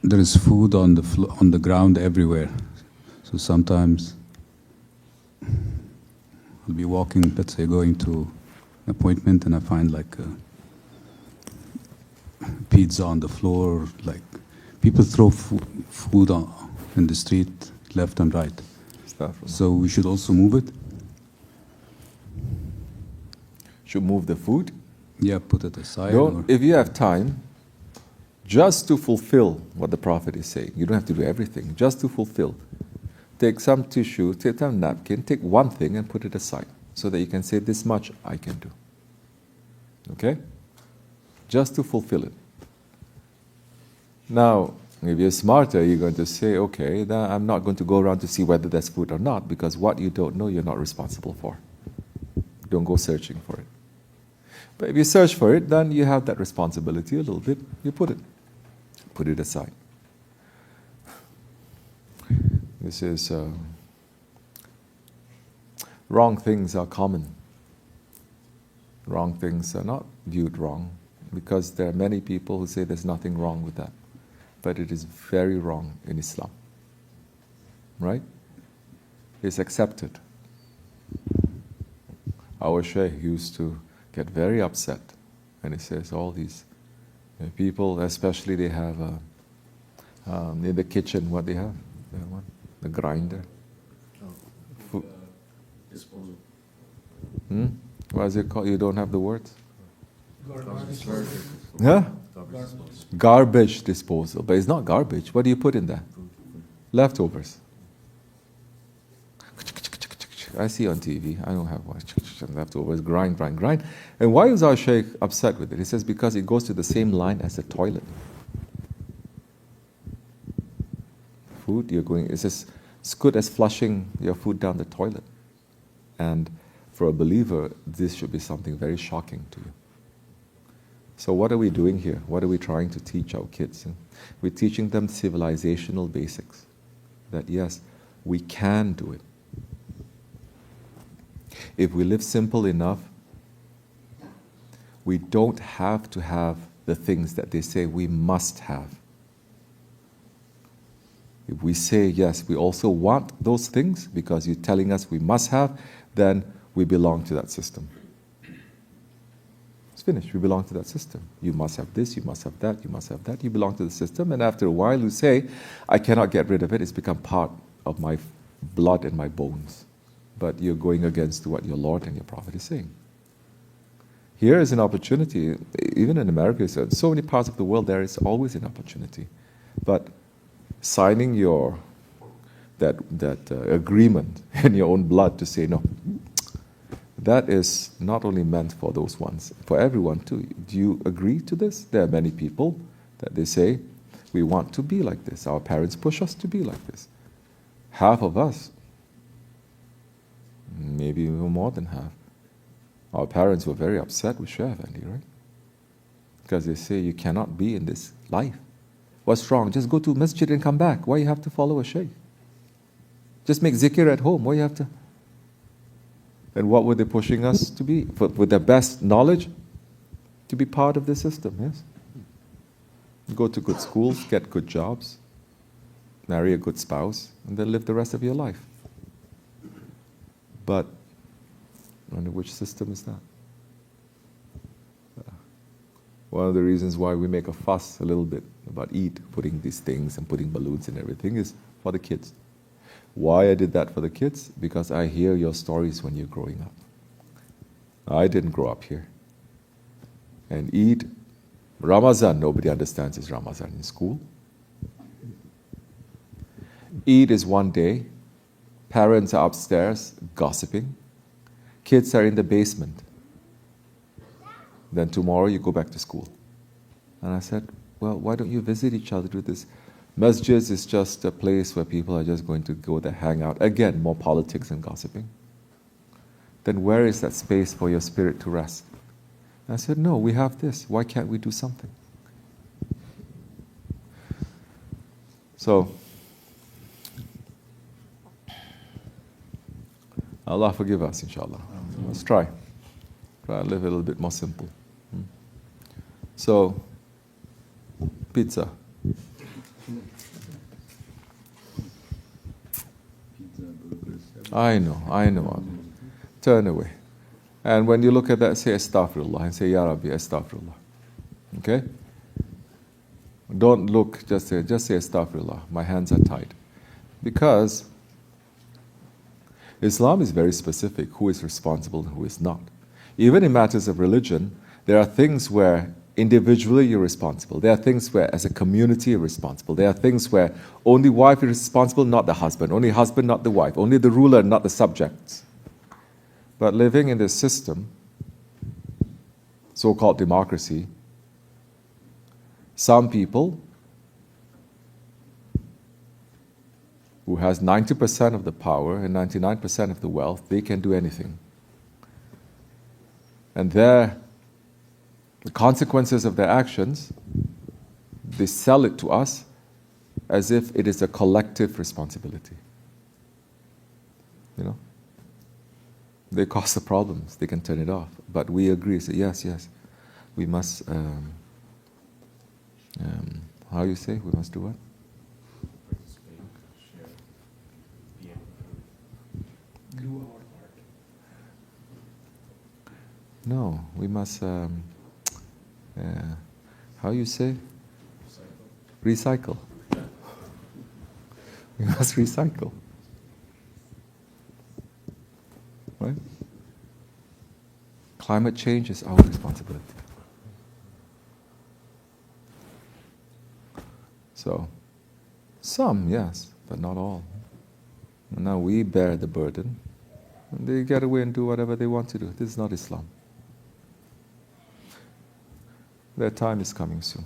there is food on the ground everywhere. So sometimes I'll be walking, let's say going to an appointment, and I find like pizza on the floor. Like people throw food in the street, left and right. So we should also move it. Should move the food? Yeah, put it aside. Don't, if you have time, just to fulfill what the Prophet is saying. You don't have to do everything, just to fulfill. Take some tissue, take some napkin, take one thing and put it aside so that you can say, this much I can do. Okay? Just to fulfill it. Now, if you're smarter, you're going to say, okay, then I'm not going to go around to see whether there's food or not, because what you don't know, you're not responsible for. Don't go searching for it. But if you search for it, then you have that responsibility a little bit. You put it aside. This is wrong things are common. Wrong things are not viewed wrong, because there are many people who say there's nothing wrong with that. But it is very wrong in Islam. Right? It's accepted. Our Shaykh used to get very upset, and he says all these people, especially they have in the kitchen, what they have? The grinder. Disposal. What is it called? You don't have the words? Garbage. Huh? Garbage. Garbage disposal. But it's not garbage. What do you put in there? Leftovers. I see on TV. I don't have much leftovers. Grind. And why was our Shaykh upset with it? He says because it goes to the same line as the toilet. Food, it's as good as flushing your food down the toilet. And for a believer, this should be something very shocking to you. So what are we doing here? What are we trying to teach our kids? We're teaching them civilizational basics. That yes, we can do it. If we live simple enough, we don't have to have the things that they say we must have. If we say, yes, we also want those things because you're telling us we must have, then we belong to that system. It's finished. We belong to that system. You must have this, you must have that, you must have that. You belong to the system, and after a while you say, I cannot get rid of it. It's become part of my blood and my bones. But you're going against what your Lord and your Prophet is saying. Here is an opportunity. Even in America, so many parts of the world, there is always an opportunity. But signing that agreement in your own blood to say no, that is not only meant for those ones, for everyone too. Do you agree to this? There are many people that they say, we want to be like this. Our parents push us to be like this. Half of us, maybe even more than half, our parents were very upset with Shaykh Effendi, right? Because they say, you cannot be in this life. What's wrong? Just go to masjid and come back. Why you have to follow a shaykh? Just make zikr at home. Why you have to? And what were they pushing us to be? With their best knowledge? To be part of the system, yes? Go to good schools, get good jobs, marry a good spouse, and then live the rest of your life. But under which system is that? One of the reasons why we make a fuss a little bit about Eid, putting these things and putting balloons and everything, is for the kids. Why I did that for the kids? Because I hear your stories when you're growing up. I didn't grow up here. And Eid, Ramazan, nobody understands it's Ramazan in school. Eid is one day. Parents are upstairs gossiping. Kids are in the basement. Then tomorrow you go back to school. And I said, well, why don't you visit each other, do this? Masjids is just a place where people are just going to go there, hang out. Again, more politics and gossiping. Then where is that space for your spirit to rest? And I said, no, we have this. Why can't we do something? So, Allah forgive us, inshallah. Let's try. Try and live a little bit more simple. So, pizza. I know. Turn away. And when you look at that, say astaghfirullah and say, Ya Rabbi, astaghfirullah. Okay? Don't look, just say astaghfirullah. My hands are tied. Because Islam is very specific who is responsible and who is not. Even in matters of religion, there are things where individually you're responsible. There are things where as a community you're responsible. There are things where only wife is responsible, not the husband. Only husband, not the wife. Only the ruler, not the subjects. But living in this system, so-called democracy, some people who has 90% of the power and 99% of the wealth, they can do anything. And the consequences of their actions, they sell it to us as if it is a collective responsibility. You know? They cause the problems. They can turn it off. But we agree, say, yes, we must, how you say? We must do what? Participate, share, be able to do our part. No, we must, how you say? Recycle. We must recycle. Right? Climate change is our responsibility. So, some, yes, but not all. And now we bear the burden. And they get away and do whatever they want to do. This is not Islam. Their time is coming soon.